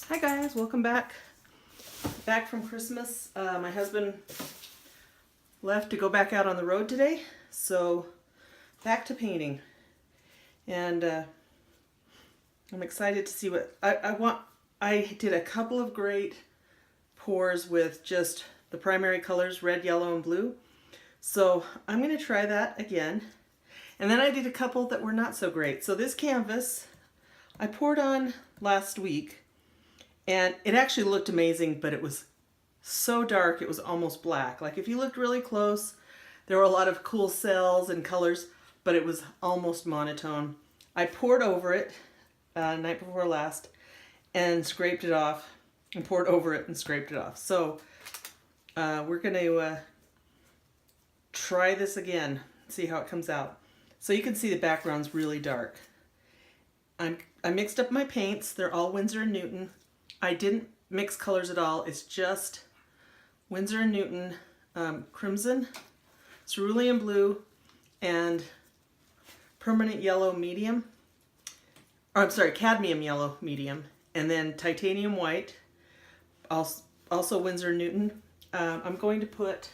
Hi guys, welcome back. Back from Christmas. My husband left to go back out on the road today, so back to painting. And I'm excited to see what I want. I did a couple of great pours with just the primary colors, red, yellow, and blue. So I'm going to try that again. And then I did a couple that were not so great. So this canvas I poured on last week. And it actually looked amazing, but it was so dark, it was almost black. Like if you looked really close, there were a lot of cool cells and colors, but it was almost monotone. I poured over it night before last and scraped it off, and poured over it and scraped it off. So we're going to try this again, see how it comes out. So you can see the background's really dark. I mixed up my paints. They're all Winsor Newton. I didn't mix colors at all. It's just Winsor Newton Crimson, Cerulean Blue, and Permanent Yellow Medium. Or I'm sorry, Cadmium Yellow Medium, and then Titanium White, also Winsor Newton. I'm going to put,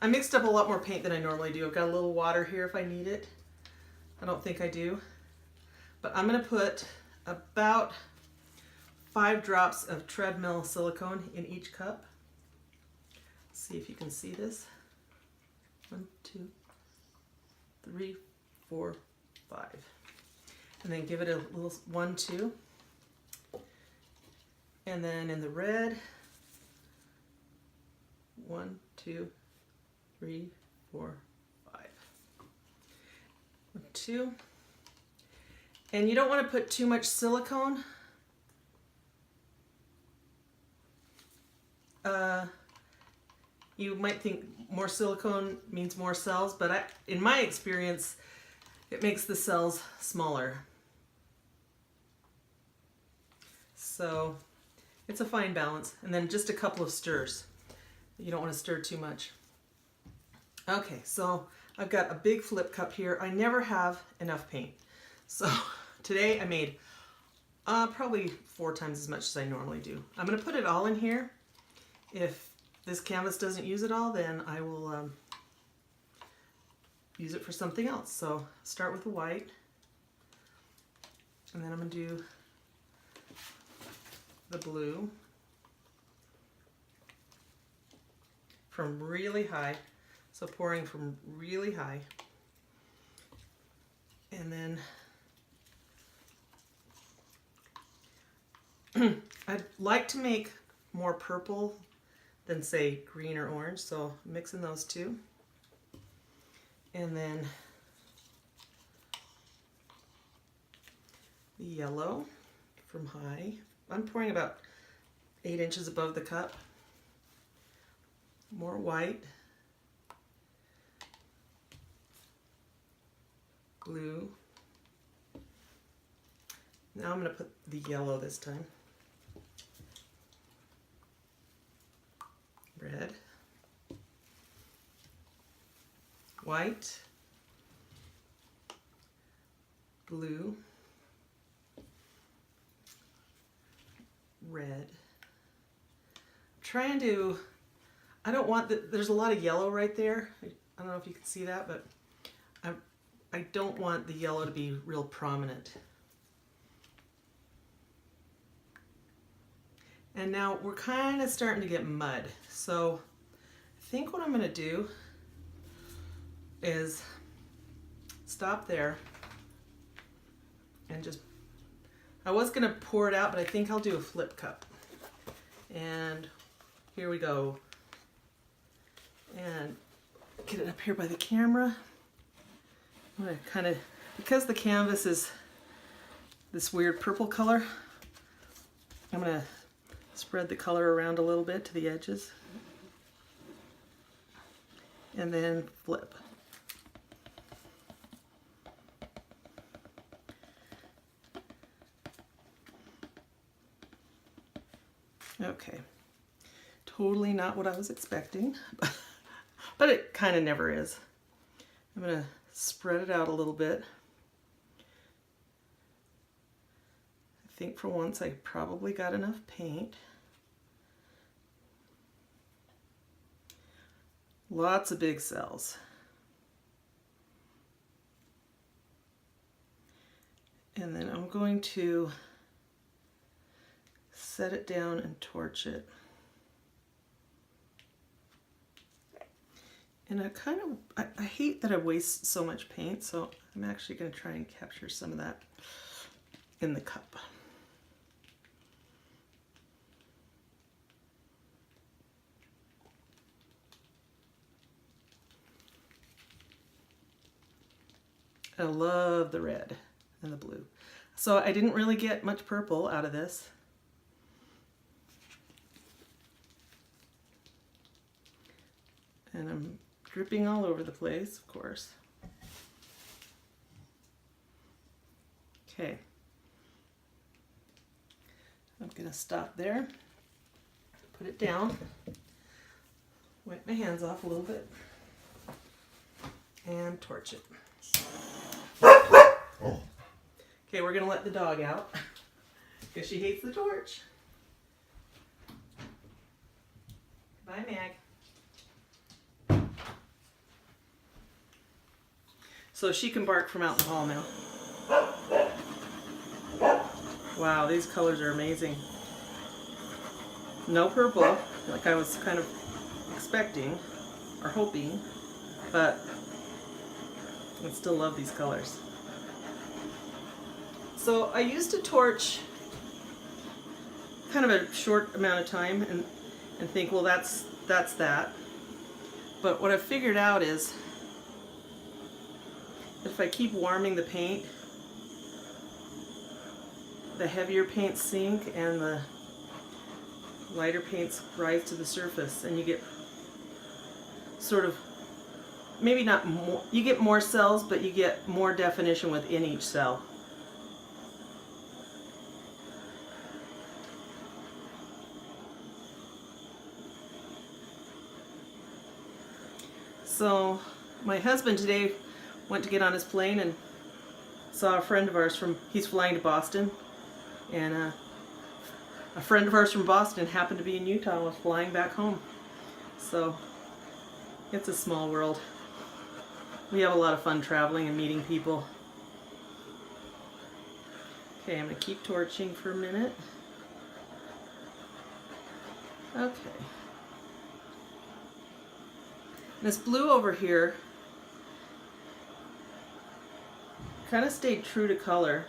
I mixed up a lot more paint than I normally do. I've got a little water here if I need it. I don't think I do. But I'm going to put about 5 drops of treadmill silicone in each cup. Let's see if you can see this. 1, 2, 3, 4, 5. And then give it a little 1, 2. And then in the red, 1, 2, 3, 4, 5. 1, 2. And you don't want to put too much silicone. You might think more silicone means more cells, but in my experience, it makes the cells smaller. So it's a fine balance. And then just a couple of stirs. You don't want to stir too much. Okay, so I've got a big flip cup here. I never have enough paint. So today I made probably 4 times as much as I normally do. I'm going to put it all in here. If this canvas doesn't use it all, then I will use it for something else. So start with the white, and then I'm going to do the blue from really high. So pouring from really high. And then I'd like to make more purple than say green or orange, so mixing those two. And then the yellow from high. I'm pouring about 8 inches above the cup. More white. Blue. Now I'm going to put the yellow this time. Red. White. Blue. Red. Trying to, I don't want there's a lot of yellow right there. I don't know if you can see that, but I don't want the yellow to be real prominent. And now we're kind of starting to get mud. So I think what I'm going to do is stop there and just, I was going to pour it out, but I think I'll do a flip cup. And here we go. And get it up here by the camera. I'm going to kind of, because the canvas is this weird purple color, I'm going to spread the color around a little bit to the edges. And then flip. Okay. Totally not what I was expecting, but it kind of never is. I'm going to spread it out a little bit. I think for once I probably got enough paint. Lots of big cells. And then I'm going to set it down and torch it. And I hate that I waste so much paint, so I'm actually going to try and capture some of that in the cup. I love the red and the blue. So I didn't really get much purple out of this. And I'm dripping all over the place, of course. Okay. I'm gonna stop there, put it down, wipe my hands off a little bit, and torch it. Okay, we're gonna let the dog out because she hates the torch. Bye, Mag. So she can bark from out in the hall now. Wow, these colors are amazing. No purple, like I was kind of expecting or hoping, but I still love these colors. So I used a torch kind of a short amount of time and think, well, that's that. But what I figured out is if I keep warming the paint, the heavier paints sink and the lighter paints rise to the surface, and you get sort of, maybe not more, you get more cells, but you get more definition within each cell. So my husband today went to get on his plane and saw a friend of ours he's flying to Boston, and a friend of ours from Boston happened to be in Utah and was flying back home. So it's a small world. We have a lot of fun traveling and meeting people. Okay, I'm going to keep torching for a minute. Okay. This blue over here kind of stayed true to color,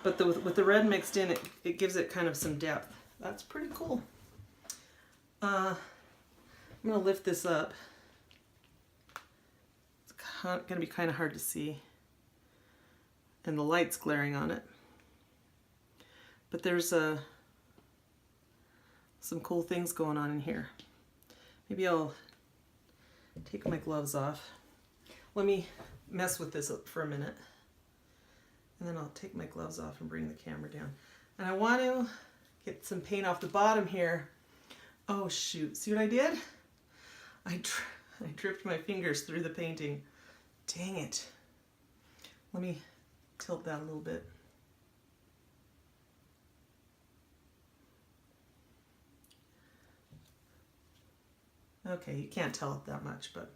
but with the red mixed in, it gives it kind of some depth. That's pretty cool. I'm going to lift this up. It's going to be kind of hard to see, and the light's glaring on it. But there's some cool things going on in here. Maybe I'll take my gloves off. Let me mess with this for a minute, and then I'll take my gloves off and bring the camera down. And I want to get some paint off the bottom here. Oh shoot, see what I did? I dripped my fingers through the painting. Dang it. Let me tilt that a little bit. Okay, you can't tell it that much, but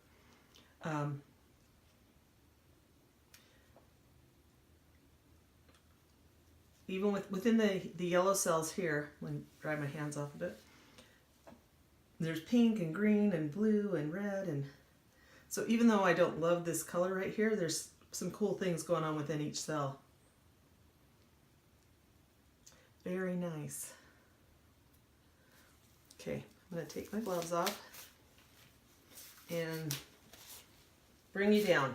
even within the yellow cells here, let me dry my hands off a bit, there's pink and green and blue and red, and so even though I don't love this color right here, there's some cool things going on within each cell. Very nice. Okay, I'm going to take my gloves off and bring you down.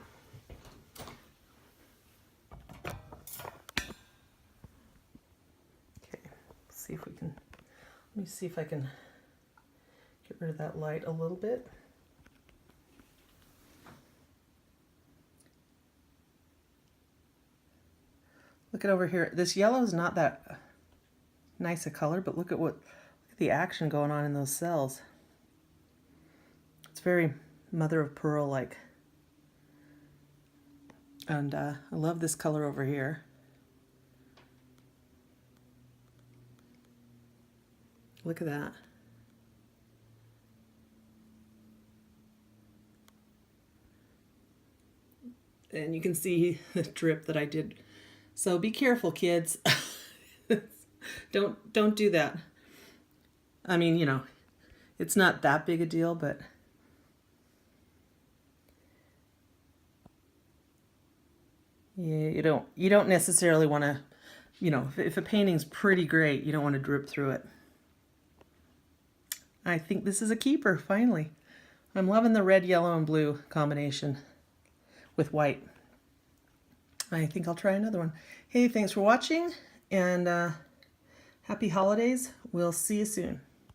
Okay, see if we can, let me see if I can get rid of that light a little bit. Look at over here. This yellow is not that nice a color, but look at the action going on in those cells. It's very mother of pearl like. And I love this color over here. Look at that. And you can see the drip that I did. So be careful, kids. Don't do that. I mean, you know, it's not that big a deal, but yeah, you don't necessarily want to, you know, if a painting's pretty great, you don't want to drip through it. I think this is a keeper, finally. I'm loving the red, yellow, and blue combination with white. I think I'll try another one. Hey, thanks for watching, and happy holidays. We'll see you soon.